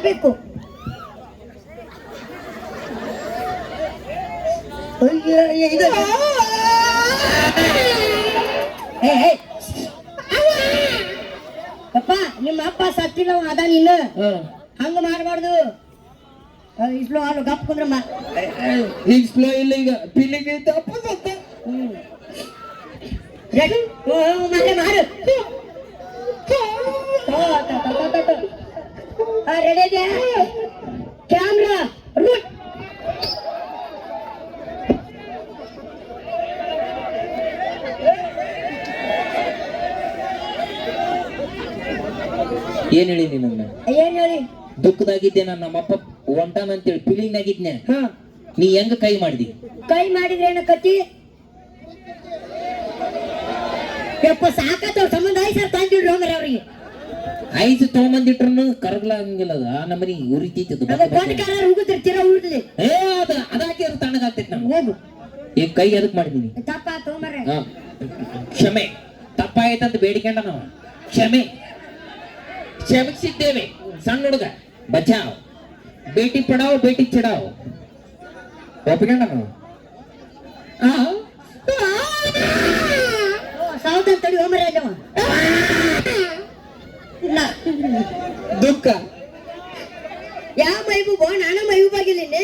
ಮಾಡಬೇಕು. ಇದು ಅಪ್ಪ ನಿಮ್ಮ ಅಪ್ಪ ಸತ್ತಿಲ್ಲ ಅದ ನೀನು ಹಂಗ ಮಾಡಬಾರ್ದು. ಇಸ್ಲೋ ಹಾಲು ಗಪ್ ಕುಂದ್ರಮ್ಮ. ಈಗ ಸ್ಲೋ ಇಲ್ಲ, ಈಗ ಪಿಲಿಗೆ ತಪ್ಪ ಸತ್ತ. ರೆಡಿ ಮಾಡು. ರೆಡಿ ಇದೆಯಾ? ಕ್ಯಾಮ್ರಾ ರೂಟ್. ಏನ್ ಹೇಳಿ ನಿನ್ನ? ಏನ್ ಹೇಳಿ? ದುಃಖದಾಗಿದ್ದೆ ನಾನು, ನಮ್ಮಪ್ಪ ಒಂಟಾನ ಅಂತೇಳಿ ಫೀಲಿಂಗ್ ಆಗಿದ್ನೆ. ನೀ ಹೆಂಗ ಕೈ ಮಾಡಿದಿ? ಕೈ ಮಾಡಿದ್ರೆ ಏನಕ್ಕತಿ? ಯಪ್ಪ ಸಾಕತ್ತವ್ರ ಸಂಬಂಧ ಐದು ಸರ್ ತಂದಿಡ್ರಿ ಹೋಗ್ರಿ ಅವ್ರಿಗೆ. ಐದು ತೊಗೊಂಬಂದಿಟ್ರು ಕರಗ್ಲ ಹಂಗಿಲ್ಲ, ಅದ ನಮ್ಮನಿ ಉರಿತೈತದ. ಉಗುತ್ತಿರ್ತೀರ ಉಳಿದ್ಲಿ. ಅದಾಕೆ ತಣ್ಣಗಾಗ್ತೈತಿ ನಮ್ಗೆ. ಹೋಗು. ಈಗ ಕೈ ಅದಕ್ಕೆ ಮಾಡಿದೀನಿ. ತಪ್ಪ ತೊಗೊಂಬರ್ರಿ. ಕ್ಷಮೆ, ತಪ್ಪಾಯ್ತಂತ ಬೇಡಿಕೊಂಡ ನಾವು ಕ್ಷಮೆ ಕ್ಷಮಿಸಿದ್ದೇವೆ. ಸಣ್ಣ ಹುಡುಗ ಬಚಾವ್, ಬೇಟಿ ಪಡಾವ್ ಬೇಟಿ ಚಡಾವ್ ಒಪ್ಕೊಂಡ ನಾವು. ಸಾವುದ ತಡಿ ಹೋಮರ ಇಲ್ಲ ದುಃಖ ಯಾವ ಮೈಬೂಬೋ? ನಾನು ಮೈಬೂಬಾಗಿದ್ದೀನಿ.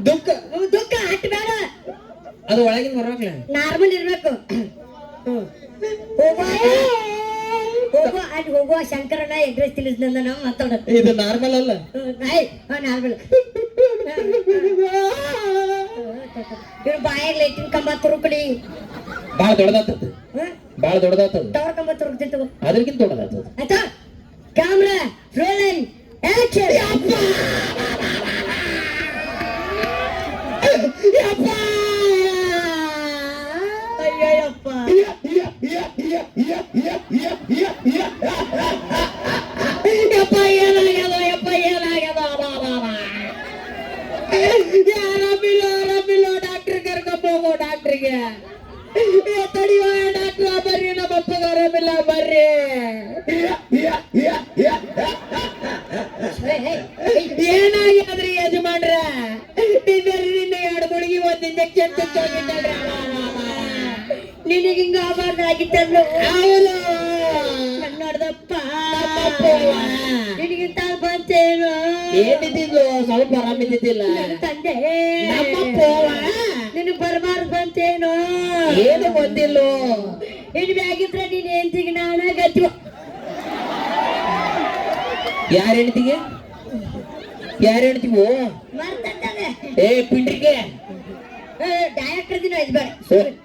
ದುಃಖ ದುಃಖ ಅಟ್ ಬೇಡ, ಅದು ಒಳಗಿನ ಬರೋಗ್ಲ ನಾರ್ಮಲ್ ಇರ್ಬೇಕು. ಹೋಗುವ ಅಲ್ಲಿ ಹೋಗುವ ಶಂಕರನ ಎಗ್ರೆಸ್ ತಿಳಿಸ್ದಂದ ನಾವು ಮಾತಾಡೋದು. ಇದು ನಾರ್ಮಲ್ ಅಲ್ಲ. ನಾರ್ಮಲ್. ಇವ್ರು ಬಾಯಾಗ ಲೈಟಿನ ಕಂಬ ತುರುಕಡಿ ಬಾಳ ದೊಡ್ಡದಾಗ್ತದ, ಬಾಳ ದೊಡ್ಡದಾಗ್ತದ. ಟವರ್ ಕಂಬ ತುರುಕ್ತಿತ್ತು, ಅದಕ್ಕಿಂತ ದೊಡ್ಡದಾಗ್ತದ. ಆಯ್ತಾ? Camera rolling action. ಅಯ್ಯಪ್ಪ ಯಪ್ಪ ಏನಾಗ್ಯದ? ಯಪ್ಪ ಏನಾಗ್ಯದ? ಆರಾಮಿಲ್ಲ ಡಾಕ್ಟರ್ ಕರ್ಕೊಂಬೋಗೋ. ಡಾಕ್ಟ್ರಿಗೆ ತಡಿಯೋ ಡಾಕ್ಟ್ರ, ಬರ್ರಿ ನಮ್ಮ ಅಪ್ಪಗ ಆರಾಮಿಲ್ಲ ಬರ್ರಿ. ಏನಾಗ್ಯಾದ್ರಿ ಯಜಮಾನ್ರ? ನಿನ್ನ ಎರಡು ಗುಳಿಗೆ ಒಂದು ಇಂಜೆಕ್ಷನ್ ತೆಗೆದೋಗಿದ್ದಾಳ್ರಿ. ನಿನಗೆ ಹಿಂಗ ಆಗಬಾರ್ದಾಗಿತ್ತಲ್ಲ. ಹೌದು ನನ್ನೋಡ್ದಪ್ಪ, ನಿನಗಿಂತ ಬಂತೇನು? ಏನಿದ್ದಿದ್ಲು, ಸ್ವಲ್ಪ ಆರಾಮಿದ್ದಿದ್ದಿಲ್ಲ. ತಂದೆ ನಿನಗೆ ಬರಬಾರ್ದು ಬಂತೇನು? ಏನು ಬಂದಿಲ್ಲ. ಇನ್ ಬ್ಯಾಗಿದ್ರೆ ನೀನ್ ಹೆಂಡತಿಗೆ ನಾನ ಗತಿ. ಯಾರ ಹೆಂಡತಿಗೆ? ಯಾರ ಹೆಂಡತಿಗೂ? ಏ ಪಿಂಡ್ರಿಗೆ ಡೈರೆಕ್ಟರ್ ದಿನ ಇದು ಬೇಡ.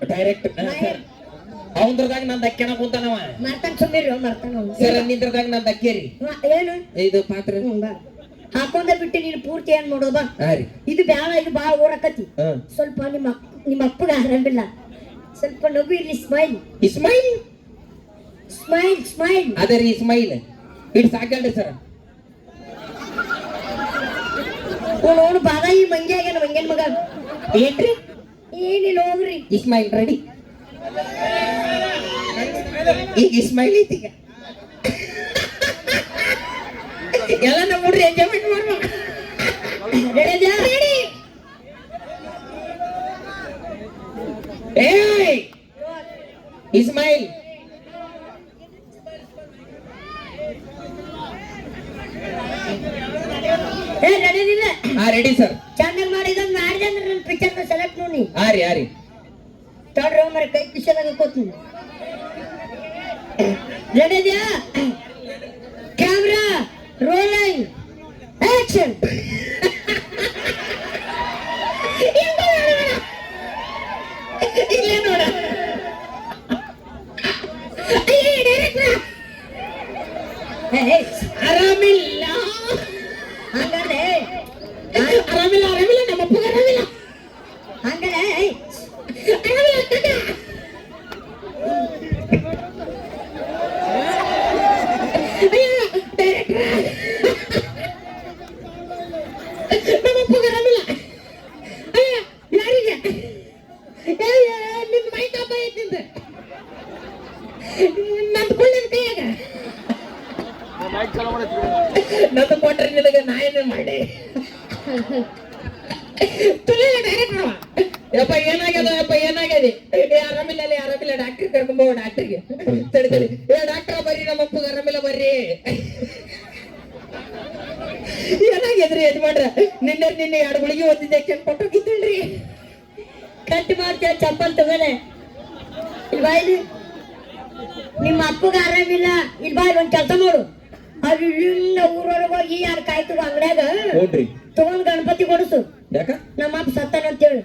ಡೈರೆಕ್ಟ್ ಅವಂದ್ರದಾಗ ನಾನ್ ದಕ್ಕೆನ ಕೂತಾನವ. ಮರ್ತಾನ ಸುಮ್ಮಿರು, ಮರ್ತಾನ. ಸರ್ ನಿಂದ್ರದಾಗ ನಾನ್ ದಕ್ಕೇರಿ. ಏನು ಇದು ಪಾತ್ರ ಹಾಕೊಂಡ ಬಿಟ್ಟು ನೀನು ಪೂರ್ತಿ ಏನ್ ಮಾಡೋದು ಬಾ. ಇದು ಬ್ಯಾಳ, ಇದು ಬಾಳ ಓಡಕತಿ. ಸ್ವಲ್ಪ ನಿಮ್ಮ ಅಪ್ಪಗ ಆರಾಮಿಲ್ಲ, ಸ್ವಲ್ಪ ನಗು ಇರ್ಲಿ. Smile Ismail smile smile. ಅದೇ ರೀ ಇಸ್ಮೈಲ್. It ಸಾಕಲ್ರಿ sir. ನೋಡು ಬಾದ ಈ ಮಂಗೆ ಆಗ್ಯಾನ, ಮಂಗೇನ್ ಮಗ. ಏನ್ರಿ? ಏನಿಲ್ಲ ಹೋಗ್ರಿ. ಇಸ್ಮೈಲ್ ರೆಡಿ. ಈಗ ಇಸ್ಮೈಲ್ ಐತಿಗ ಎಲ್ಲ ನಮ್ಮ ಹುಡ್ರಿ ಎಂಜಾಯ್ಮೆಂಟ್ ಮಾಡ್ಬೋ. ಏಯ್ ಇಸ್ಮೈಲ್ ರೆಡಿದಿಲ್ಲ? Ready sir. ಚೆನ್ನಾಗಿ ಮಾಡಿದಂಗ್ ಮಾಡಿದೆ ಅಂದ್ರೆ ನನ್ನ ಪಿಕ್ಚರ್ನ ಸೆಲೆಕ್ಟ್ ನೋಡಿ. ಆರಿ ತಡ್ರಿ ಮರ ಕೈ ಪಿಕ್ಚರ್ನಾಗ ಕೂತೀನಿ. ರೆಡಿ ಇದೆಯಾ? Camera rolling action. ಇಲ್ಲೇ ನೋಡ. ಆರಾಮಿಲ್ಲ ಹಂಗಾದ್ರೆ, ಆರಾಮಿಲ್ಲ ಆರಾಮಿಲ್ಲ, ನಮ್ಮ ಅಪ್ಪಗ ಆರಾಮಿಲ್ಲ ಹಂಗಾರೆ ನನಗೆ ಕೊಟ್ರೆ ನಿನಗೆ ನಾ ಏನೇ ಮಾಡಿ ಯಪ್ಪ ಏನಾಗ್ಯದ ಯಪ್ಪ ಏನಾಗ್ಯದೆ ಆರಾಮಿಲ್ಲ ಡಾಕ್ಟರ್ ಕರ್ಕೊಂಬೋ ಡಾಕ್ಟರ್ಗೆ ತಡಿ ಡಾಕ್ಟರ್ ಬರ್ರಿ ನಮ್ಮ ಅಪ್ಪಗೆ ಆರಾಮಿಲ್ಲ ಬರ್ರಿ ಏನಾಗ್ಯದ್ರಿ ಯಜಮಾನ್ರ ನಿನ್ನೆ 2 ಗುಳಿಗೆ ಒಂದು ಇಂಜೆಕ್ಷನ್ ಕೊಟ್ಟೋಗಿದ್ದಲ್ರಿ ಕಟ್ ಮಾಡ್ತೇವ ಚಪ್ಪಲ್ ತಗೋಲೆ ಇಲ್ಲಿ ಬಾಯ್ಲಿ ನಿಮ್ಮ ಅಪ್ಪಗ ಆರಾಮಿಲ್ಲ ಇಲ್ಲಿ ಬಾಯ್ ಒಂದ್ ಕೆಲಸ ಮಾಡು ಅದು ಇಲ್ಲಿಂದ ಊರೊಳಗೆ ಹೋಗಿ ಯಾರು ಕಾಯ್ತು ಅಂಗಡ್ಯಾಗ ನೋಡ್ರಿ ತಗೊಂಡ್ ಗಣಪತಿ ಕೊಡಿಸು ಯಾಕ ನಮ್ಮ ಅಪ್ಪ ಸತ್ತಾನ ಅಂತೇಳಿ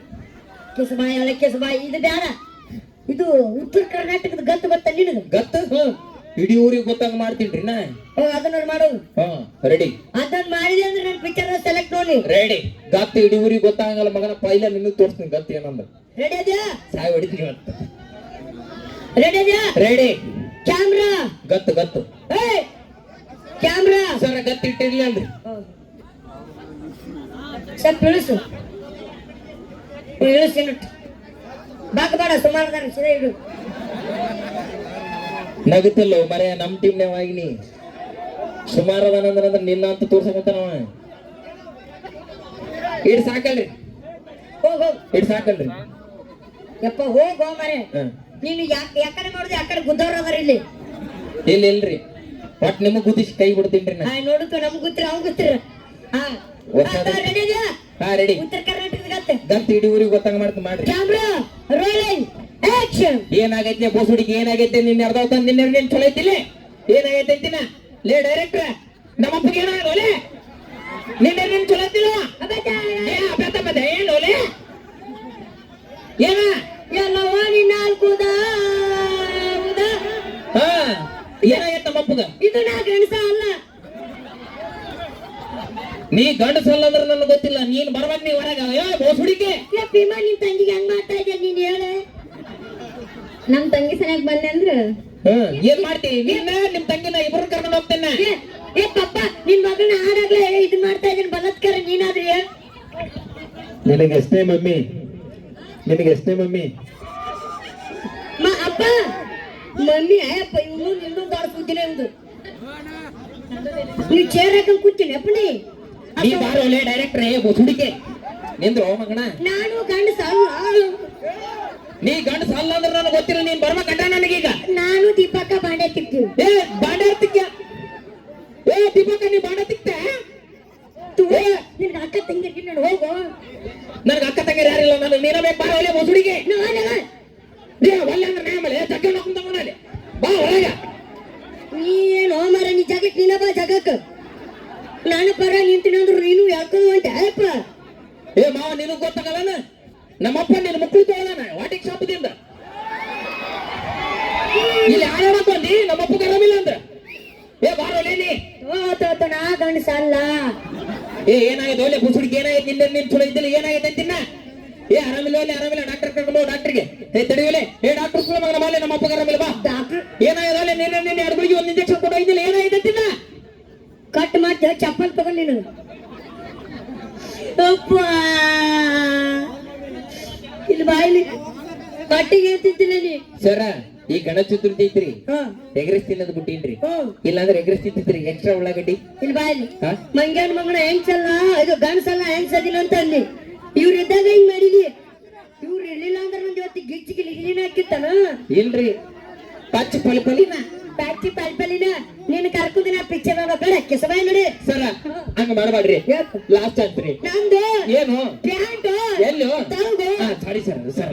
ಕೆಸಬಾಯಿ ಹಳೆ ಕೆಸಬಾಯಿ ಇದು ಬೇಡ ಇದು ಉತ್ತರ ಕರ್ನಾಟಕದ ಗತ್ತು ಗೊತ್ತ ನಿನಗ ಗತ್ತು ಇಡೀ ಊರಿಗೆ ಗೊತ್ತಾಗ ಮಾಡ್ತೀನ್ರಿ ನಾ ಅದನ್ನ ಮಾಡೋದು ರೆಡಿ ಅದನ್ನ ಮಾಡಿದೆ ಅಂದ್ರೆ ನನ್ನ ಪಿಕ್ಚರ್ ಸೆಲೆಕ್ಟ್ ನೋಡಿ ರೆಡಿ ಗತ್ತು ಇಡೀ ಊರಿಗೆ ಗೊತ್ತಾಗಲ್ಲ ಮಗನ ಪೈಲ ನಿನಗೆ ತೋರಿಸ್ತೀನಿ ಗತ್ತು ಏನಂದ ರೆಡಿ ಅದ್ಯಾ ಸಾಯ್ ಹೊಡಿತೀನಿ ಇವತ್ತು ರೆಡಿ ಅದ್ಯಾ ರೆಡಿ ಕ್ಯಾಮ್ರಾ ಗತ್ತು ಕ್ಯಾಮ್ರಾ ಸರ ಗತ್ತು ಇಟ್ಟಿರ್ಲಿ ಅಲ್ರಿ ಸ್ವಲ್ಪ ಇಳಿಸು ಬಾಕಬೇಡ ಸುಮಾರು ಸೀದಾ ಇಡು ನಗುತ್ತಲ್ಲೋ ಮರೆ ನಮ್ ಟೀಮ್ನೇ ಆಗಿನಿ ಸುಮಾರು ಅದಾನಂದ್ರ ನಿನ್ನ ಅಂತ ತೋರ್ಸಕತ್ತಾನವ ಇಡ್ ಸಾಕಲ್ರಿ ಇಡ್ ಸಾಕಲ್ರಿ ಯಪ್ಪ ಹೋಗೋ ಮರೆ ನೀನು ಯಾಕಡೆ ಮಾಡುದು ಯಾಕಡೆ ಗುದ್ದವ್ರ ಅದಾರ ಇಲ್ಲಿ ಇಲ್ರಿ ಒಟ್ ನಿಮಗ್ ಗುದ್ದಿಸಿ ಕೈ ಬಿಡ್ತೀನಿ ನಾ ನೋಡುತ್ತ ನಮ್ಗ್ ಗೊತ್ತಿರ ಅವ್ನ್ ಗೊತ್ತಿರ ರೆಡಿ ಉತ್ತರ ಕರ್ನಾಟಕದ ಗತ್ತು ಇಡೀ ಊರಿಗೆ ಗೊತ್ತಾಗ ಮಾಡ್ರಿ ಕ್ಯಾಮ್ರಾ ರೋಲಿಂಗ್ ಆಕ್ಷನ್ ಏನಾಗೈತೆ ಬೋಸುಡಿಗೆ ಏನಾಗೈತೆ ನಿನ್ನ ಅರ್ಧ ಹೊತ್ತ ನಿನ್ನೆ ಚಲೋ ಐತಿಲ್ಲ ಏನಾಗೈತೆ ಅಂತಿನ ಲೇ ಡೈರೆಕ್ಟರ್ ನಮ್ಮಪ್ಪಗೆ ಏನಾಗಲ್ಲ ನಿನ್ನೆ ಚಲೋ ಐತಿಲ್ಲ ಏನು ಲೇ ಏನ ಎಲ್ಲವ ನಿನ್ನ ಏನಾಗೈತೆ ನಮ್ಮಪ್ಪಗ ಇದು ನಾ ಗಣಸ ಅಲ್ಲ ನೀ ಗಂಡಸಲ್ಲ ಅಂದ್ರೆ ನನಗೆ ಗೊತ್ತಿಲ್ಲ ನೀನ್ ಬರ್ಬೇಕು ನೀ ಹೊರಗ ಬೋಸುಡಿಗೆ ಭೀಮಾ ನಿನ್ ತಂಗಿಗೆ ಹೆಂಗ್ ಮಾಡ್ತಾ ಇದ್ದೆ ನೀನ್ ಹೇಳೆ ನಮ್ ತಂಗಿ ಸರಿಯಾಗಿ ಬಂದೆ ಅಂದ್ರ ಏನ್ ಮಾಡ್ತೀವಿ ನಿನ್ನ ನಿಮ್ ತಂಗಿನ ಇಬ್ರು ಕರ್ಕೊಂಡು ಹೋಗ್ತೇನೆ ಏ ಪಪ್ಪ ನಿನ್ ಮಗನ ಹಾಡಾಗ್ಲೇ ಇದು ಮಾಡ್ತಾ ಇದ್ದೀನಿ ಬಲತ್ಕಾರ ನೀನಾದ್ರಿ ನಿನಗೆಷ್ಟೇ ಮಮ್ಮಿ ಅಪ್ಪ ಮಮ್ಮಿ ಅಯ್ಯಪ್ಪ ಇವನು ಇನ್ನೊಂದು ದೊಡ್ಡ ಸುದ್ದಿನೇ ಒಂದು ನೀ ಚೇರ್ ಹಾಕೊಂಡ್ ಕೂತೀನಿ ಅಪ್ಪ ನೀ ಬಾರೋಲೆ ಡೈರೆಕ್ಟರ್ ಬೋಸುಡಿಗೆ ನಿಂದ್ರು ಮಗನ ನಾನು ಗಂಡಸ ಅಲ್ಲ ನೀ ಗಂಡಸ ಅಲ್ಲ ಅಂದ್ರೆ ನನಗೆ ಗೊತ್ತಿಲ್ಲ ನೀನ್ ಬರ್ಬೇಕಂಡ ನನಗೀಗ ನಾನು ದೀಪಕ್ಕ ಬಾಂಡೆ ತಿಕ್ತೀವಿ ಬಾಂಡೆ ತಿಕ್ಕ ದೀಪಕ್ಕ ನೀ ಬಾಂಡೆ ತಿಕ್ತ ನಿನ್ ಅಕ್ಕ ತಂಗಿ ನಾನು ಹೋಗು ನನಗೆ ಅಕ್ಕ ತಂಗಿರು ಯಾರಿಲ್ಲ ನಾನು ನೀನ ಬೇಕು ಬಾರೋಲೆ ಬೋಸುಡಿಗೆ ಒಳ್ಳೆ ಅಂದ್ರೆ ಆಮೇಲೆ ಜಗ್ಗ ನೋಡ್ಕೊಂಡ್ ಬಾ ಒಳಗ ನೀ ಏನು ಮಾರ ನೀ ಜಗಕ್ ನೀನ ಬಾ ಜಗಕ್ ನಾನು ಪರ ನಿಂತಿನಂದ್ರು ನೀನು ಯಾಕಂದ್ರೆ ಅಂತ ಅಯ್ಯಪ್ಪ ಮಾವ ನಿನಗ್ ಗೊತ್ತಾಗಲ್ಲ ನಮ್ಮಪ್ಪ ನಿನ್ನ ಮಕ್ಕಳು ತಗೊಳ್ಳೋಣ ವಾಟಿಕ್ ಶಾಪದಿಂದ ಇಲ್ಲಿ ಆಡೋಣ ಬಂದಿ ನಮ್ಮಪ್ಪ ಆರಾಮಿಲ್ಲ ಅಂದ್ರ ಬಾರೋಲೇನಿ ನಾ ಗಂಡಸ ಅಲ್ಲ ಏನಾಗಿದೆ ಒಳ್ಳೆ ಬುಸುಡಿಗೆ ಏನಾಗೈತೆ ನಿನ್ನ ಚಲೋ ಇದ್ದಿಲ್ಲ ಏನಾಗೈತೆ ಅಂತಿನ್ನ ಆರಾಮಿಲ್ಲ ಡಾಕ್ಟರ್ ಕರ್ಕೊಂಡು ಡಾಕ್ಟರ್ಗೆ ತಡಿಯಲೇ ಡಾಕ್ಟರ್ ಸ್ಕೂಲ್ ಮಗನ ಮೇಲೆ ನಮ್ಮ ಅಪ್ಪ ಆರಾಮಿಲ್ಲ ಬಾ ಡಾಕ್ಟರ್ ಏನಾಗಿದೆ ನಿನ್ನೆ 2 ಗುಳಿಗೆ ಒಂದು ಇಂಜೆಕ್ಷನ್ ಕೊಡೋದಿಲ್ಲ ಏನಾಗೈತೆ ಅಂತಿನ್ನ ಕಟ್ ಮಾಡ್ತೇವೆ ಚಪ್ಪಲ್ ತಗೊಂಡು ನೀನು ಅಪ್ಪ ಇಲ್ಲಿ ಬಾಯಿಲಿ ಕಟ್ಟಿಗೆ ತಿಂತಿಲ್ಲ ನೀ ಸರ ಈ ಗಣೇಶ ಚತುರ್ಥಿ ಐತ್ರಿ ಎಗ್ರೆಸ್ ತಿನ್ನೋದು ಬಿಟ್ಟಿನ್ರಿ ಇಲ್ಲಾಂದ್ರೆ ಎಗ್ರೆಸ್ ತಿಂತಿದ್ರಿ ಎಕ್ಸ್ಟ್ರಾ ಉಳ್ಳಾಗಡ್ಡಿ ಇಲ್ಲಿ ಬಾಯಿಲಿ ಮಂಗ್ಯಾನ ಮಗನ ಹೆಂಗ್ಸಲ್ಲ ಇದು ಗಣಸಲ್ಲ ಹೆಂಗ್ಸದಿನ ಅಂತ ಅಂದಿ ಇವ್ರ ಇದ್ದಾಗ ಹಿಂಗ್ ಮಾಡಿದಿ ಇವ್ರು ಇರ್ಲಿಲ್ಲ ಅಂದ್ರೆ ಒಂದ್ ಇವತ್ತು ಗಿಚ್ಚಿಗೆ ಲಿಗಿಲಿನ ಹಾಕಿತ್ತಾನ ಇಲ್ರಿ ಪಚ್ಚ ಪಲಿಪಲಿನ ಪ್ಯಾಚಿ ಪಲ್ಪಲಿನ ನೀನು ಕರ್ಕೊಂಡಿ ನಾ ಪಿಕ್ಚರ್ ನೋಡಬೇಡ ಕೆಸಬಾಯಿ ನೋಡಿ ಸರ ಹಂಗ ಮಾಡಬೇಡ್ರಿ ಲಾಸ್ಟ್ ಚಾನ್ಸ್ ರೀ ನಂದು ಏನು ಪ್ಯಾಂಟ್ ಎಲ್ಲೋ ತೌದು ಸಾರಿ ಸರ್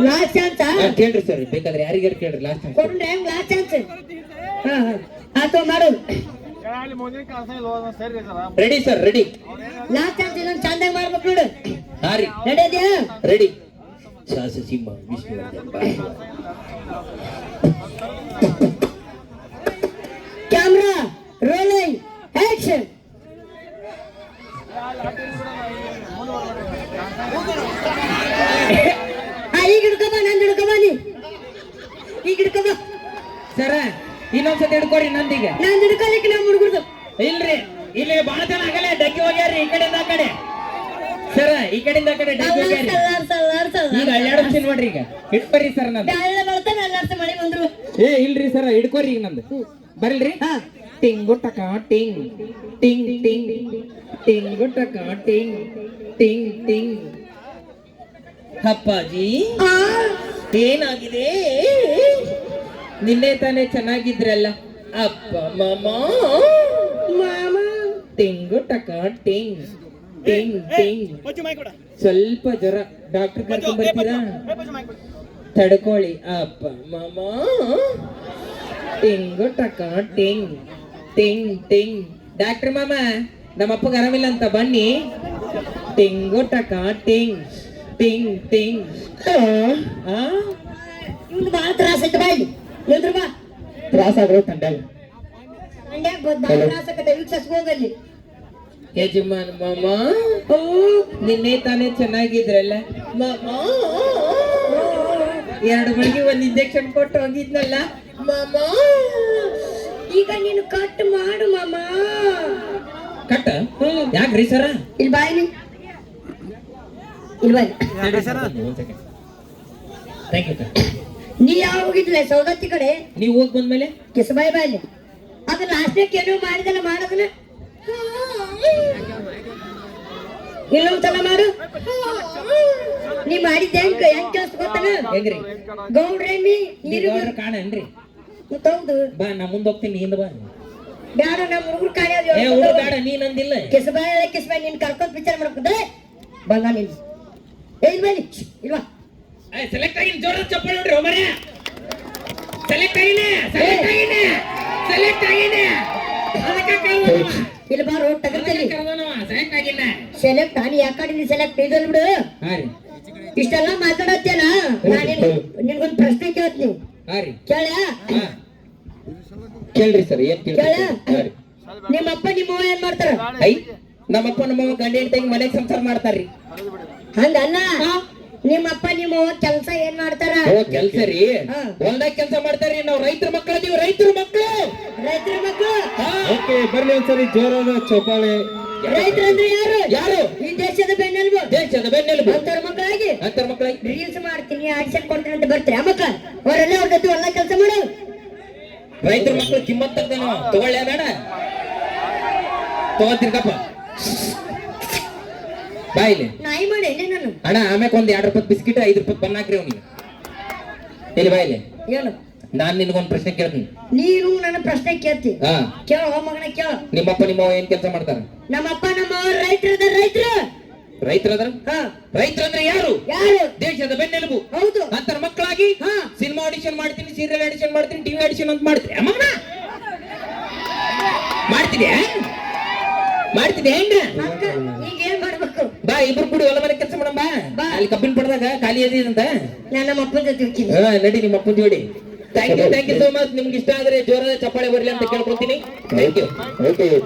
ಲಾಸ್ಟ್ ಚಾನ್ಸ್ ಕೇಳ್ರಿ ಸರ್ ಬೇಕಾದ್ರೆ ಯಾರಿಗಾರು ಕೇಳ್ರಿ ಲಾಸ್ಟ್ ಚಾನ್ಸ್ ಕೊಡ್ರಿ ಹೆಂಗ್ ಲಾಸ್ಟ್ ಚಾನ್ಸ್ ಆತೋ ಮಾಡು ready sir ready last chance ಇದೊಂದು ಚಂದಾಗಿ ಮಾಡ್ಬೇಕು ನೋಡು ಹಾ ರೀ ರೆಡಿ ಇದೆಯಾ ರೆಡಿ ಸಾಸ ಸಿಂಹ ವಿಷ್ಣುವರ್ಧನ್ ಕ್ಯಾಮ್ರಾ ರೋಲಿಂಗ್ ಆಕ್ಷನ್ ಈಗ ಹಿಡ್ಕೊಬ ನಂದು ಹಿಡ್ಕೊಬ ನೀ ಈಗ ಹಿಡ್ಕೊಬ ಸರ ಇನ್ನೊಂದ್ಸತಿ ಹಿಡ್ಕೋರಿ ನಂದೀಗ ನಂದು ಹಿಡ್ಕೊಲಿಕ್ಕೆ ನಾವು ಹುಡುಗರ್ದು ಇಲ್ರಿ ಇಲ್ಲಿ ಬಹಳ ಜನ ಆಗಲೇ ಡಕ್ಕಿ ಹೋಗ್ಯಾರಿ ಈ ಕಡೆಯಿಂದ ಆ ಕಡೆ ಸರ ಈ ಕಡೆಯಿಂದ ಆ ಕಡೆ ಡಕ್ಕಿ ಹೋಗ್ಯಾರಿ ಈಗ ಅಲ್ಲಾಡಿಸ್ತೀನಿ ನೋಡ್ರಿ ಈಗ ಹಿಡ್ಕೋರಿ ಸರ್ ನಂದು ಮಳೆ ಬಂದ್ರು ಇಲ್ರಿ ಸರ್ ಹಿಡ್ಕೋರಿ ಈಗ ನಂದು ಬರಲ್ರಿ ಟಿಂಗು ಟಕ ಟಿಂಗ್ ಟಿಂಗ್ ಟಿಂಗ್ ಟಿಂಗು ಟಕ ಟಿಂಗ್ ಟಿಂಗ್ ಟಿಂಗ್. ಅಪ್ಪಾಜಿ ಆ, ಏನಾಗಿದೆ? ನಿನ್ನೆ ತಾನೇ ಚೆನ್ನಾಗಿದ್ರಲ್ಲ ಅಪ್ಪ ಮಾಮ. ಮಾಮ ಟಿಂಗು ಟಕ ಟಿಂಗ್ ಟಿಂಗ್ ಟಿಂಗ್. ಸ್ವಲ್ಪ ಜ್ವರ, ಡಾಕ್ಟರ್ ಕರ್ಕೊಂಡ್ ಬರ್ತೀರಾ? ತಡ್ಕೊಳ್ಳಿ ಅಪ್ಪ ಮಾಮ. ಟಿಂಗು ಟಕ ಟಿಂಗ್ ಟಿಂಗ್ ಟಿಂಗ್. ಡಾಕ್ಟರ್ ಮಾಮ, ನಮ್ಮ ಅಪ್ಪಗೆ ಆರಾಮಿಲ್ಲ ಅಂತ ಬನ್ನಿ. ಟಿಂಗು ಟಕ ಟಿಂಗ್ ಟಿಂಗ್ ಟಿಂಗ್. ಇವ್ನು ಭಾಳ ತ್ರಾಸ ಐತೆ ಬಾಯಿ ಎಲ್ರು ಬಾ ತ್ರಾಸ ಆಗ್ರೋ ತಂಡಾಗ ಮಂಡ್ಯಾಗ ಭಾಳ ತ್ರಾಸ ಆಕತ್ತೆ ವೀಕ್ಷಿಸ್ ಹೋಗಲ್ಲಿ ಯಜಮಾನ್ ಮಾಮ. ನಿನ್ನೆ ತಾನೇ ಚೆನ್ನಾಗಿದ್ರಲ್ಲ ಮಾಮ. 2 ಮಳಿಗೆ 1 ಇಂಜೆಕ್ಷನ್ ಕೊಟ್ಟು ಹೋಗಿದ್ನಲ್ಲ ಮಾಮ. ಈಗ ನೀನು ಕಟ್ ಮಾಡು ಮಾಮ. ಕಟ್ಟ ಯಾಕ್ರಿ ಸರ? ಇಲ್ಲಿ ಬಾಯಿ ಇಲ್ಲಿ ಬಾಯಿ ಥ್ಯಾಂಕ್ ಯು ಸರ್. ನೀ ಯಾವ ಹೋಗಿದ್ದಿಲ್ಲ ಸೌದತ್ತಿ ಕಡೆ? ನೀವು ಹೋಗಿ ಬಂದ್ಮೇಲೆ ಕಿಸಬಾಯಿ ಬಾಯಿ ಅದು ಲಾಸ್ಟ್ನೇಕ್ ಏನೋ ಮಾಡಿದಲ್ಲ ಮಾಡೋದನ್ನ ಇಲ್ಲೊಂದ್ಸಲ ಮಾಡು. ನೀ ಮಾಡಿದ್ದೆ ಹೆಂಗ್ ಕೆಲಸ ಗೊತ್ತನ? ಹೆಂಗ್ರಿ? ಗೌಡ್ರೇಮಿ ನೀರು ಕಾಣನ್ರಿ? ಮತ್ತೌದು ಬಾ, ನಾ ಮುಂದೆ ಹೋಗ್ತೀನಿ, ಹಿಂದೆ ಬಾ. ಬೇಡ ನಮ್ಮ ಹುಡುಗರು ಏ ಹುಡುಗ ಬೇಡ, ನೀನ್ ಅಂದಿಲ್ಲ. ಕಿಸಬಾಯಿ ನೀನ್ ಕರ್ಕೊಂಡ್ ಪಿಕ್ಚರ್ ಮಾಡ್ಕೊಂಡೆ ಬಂದ ನೀನು. ಏ ಇಲ್ವಾ ಇಲ್ವಾ ಸೆಲೆಕ್ಟ್ ಆಗಿನ ಜೋರ ಚಪ್ಪಲ್ ನೋಡ್ರಿ ಹೋಮರೇ. ಸೆಲೆಕ್ಟ್ ಆಗಿನ ಸೆಲೆಕ್ಟ್ ಆಗಿನ ಸೆಲೆಕ್ಟ್ ಆಗಿನ. ಅದಕ್ಕೆ ಕಳ್ದವ. ಇಲ್ಲಿ ಬಾರೋ ತಗರ್ತೇನೆ. ಸೆಲೆಕ್ಟ್ ಆಗಿನ. ಸೆಲೆಕ್ಟ್ ನೀ ಯಾಕಡೆ ನೀ ಸೆಲೆಕ್ಟ್ ಇದಲ್ ಬಿಡು. ಹಾ ರೀ. ಇಷ್ಟೆಲ್ಲ ಮಾತಾಡತ್ತೇನ? ನಾನು ನಿನ್ಗೊಂದು ಪ್ರಶ್ನೆ ಕೇಳ್ತೀನಿ. ಹಾ ರೀ. ಕೇಳ ಕೇಳ್ರಿ ಸರ್, ಏನ್ ಕೇಳ. ಕೇಳ್ರಿ? ನಿಮ್ಮಪ್ಪ ನಿಮ್ಮವ್ವ ಏನ್ ಮಾಡ್ತಾರ? ಐ ನಮ್ಮಪ್ಪ ನಮ್ಮವ್ವ ಗಂಡ ಹೆಂಡತಿ ಮನೆಗೆ ಸಂಸಾರ ಮಾಡ್ತಾರ್ರಿ. ಹಂಗಲ್ಲ, ನಿಮ್ಮಪ್ಪ ನಿಮ್ಮವ್ವ ಕೆಲಸ ಏನ್ ಮಾಡ್ತಾರ? ಓ ಕೆಲ್ಸ ರೀ, ಹೊಲ್ದಾಗ ಕೆಲಸ ಮಾಡ್ತಾರ್ರಿ. ನಾವು ರೈತರ ಮಕ್ಕಳು ಅದೀವಿ, ರೈತರ ಮಕ್ಕಳು. ರೈತರ ಮಕ್ಕಳು. ಓಕೆ, ಬರ್ಲಿ ಒಂದ್ಸರಿ ಜೋರಾದ ಚಪ್ಪಾಳೆ. ರೈತರಂದ್ರೆ ಯಾರು? ಯಾರು? ಈ ದೇಶದ ಬೆನ್ನೆಲುಬು. ದೇಶದ ಬೆನ್ನೆಲುಬು. ಅಂತರ ಮಕ್ಕಳಾಗಿ ಅಂತರ ಮಕ್ಕಳಾಗಿ ರೀಲ್ಸ್ ಮಾಡ್ತೀನಿ, ಆಡಿಷನ್ ಕೊಡ್ತೀನಿ ಅಂತ ಬರ್ತೀರಿ ಆ ಮಕ್ಕಳ? ಅವರೆಲ್ಲ ಅವ್ರ ಜೊತೆ ಹೊಲ ಕೆಲಸ ಮಾಡು. ರೈತರ ಮಕ್ಕಳು ಕಿಮ್ಮತ್ ತಗ್ದಾನ ತಗೊಳ್ಳ ಬೇಡ, ತಗೋತಿರ್ಕಪ್ಪ ಬಾಯಿಲಿ. ನಾಯಿ ಮಾಡಿ ನಾನು ಅಣ್ಣ ಆಮ್ಯಾಕ ಒಂದ್ 2 ರೂಪಾಯಿ ಬಿಸ್ಕಿಟ್ 5 ರೂಪಾಯಿ ಬನ್ನ ಹಾಕ್ರಿ ಅವ್ನಿಗೆ. ಇಲ್ಲಿ ಬಾಯಿಲಿ. ಹೇಳು. ನಾನ್ ನಿನ್ಗೊಂದ್ ಪ್ರಶ್ನೆ ಕೇಳ್ತೀನಿ. ನೀನು ನನ್ನ ಪ್ರಶ್ನೆ ಕೇಳ್ತಿ. ಹಾ, ಕೇಳು ಮಗನ ಕೇಳು. ನಿಮ್ಮಪ್ಪ ನಿಮ್ಮವ್ವ ಏನ್ ಕೆಲಸ ಮಾಡ್ತಾರ? ನಮ್ಮಪ್ಪ ನಮ್ಮವ್ವ ರೈತರದ ರೈತರು. ರೈತರದ್ರ? ಹಾ, ರೈತರಂದ್ರೆ ಯಾರು? ಯಾರು? ದೇಶದ ಬೆನ್ನೆಲುಬು. ಹೌದು. ಅಂತರ ಮಕ್ಕಳಾಗಿ ಹಾ. ಸಿನಿಮಾ ಆಡಿಷನ್ ಮಾಡ್ತೀನಿ, ಸೀರಿಯಲ್ ಆಡಿಷನ್ ಮಾಡ್ತೀನಿ, ಟಿವಿ ಆಡಿಷನ್ ಅಂತ ಮಾಡ್ತೀನಿ. ಅಮ್ಮಣ್ಣ ಮಾಡ್ತಿದ್ಯಾ? ಮಾಡ್ತಿದ್ಯಾ ಹೆಂಗ? ಅಕ್ಕ, ಈಗ ಏನ್ ಮಾಡ್ಬೇಕು? ಬಾ, ಇಬ್ರು ಕೂಡಿ ಹೊಲ ಮನೆ ಕೆಲಸ ಮಾಡಮ್ಮ. ಬಾ. ಅಲ್ಲಿ ಕಬ್ಬಿನ ಪಡೆದಾಗ ಖಾಲಿ ಅದಿದಂತ. ನಾನು ನಮ್ಮ ಅಪ್ಪನ ಜೊತೆ ಹೋಗ್ತೀನಿ. ನಡಿ ನಿಮ್ಮ ಅಪ್ಪನ ಜೋಡಿ. Thank you so much. ನಿಮ್ಗೆ ಇಷ್ಟ ಆದ್ರೆ ಜೋರಾದ ಚಪ್ಪಾಳೆ ಬರ್ಲಿ ಅಂತ ಕೇಳ್ಕೊತೀನಿ. Thank you. ಓಕೆ.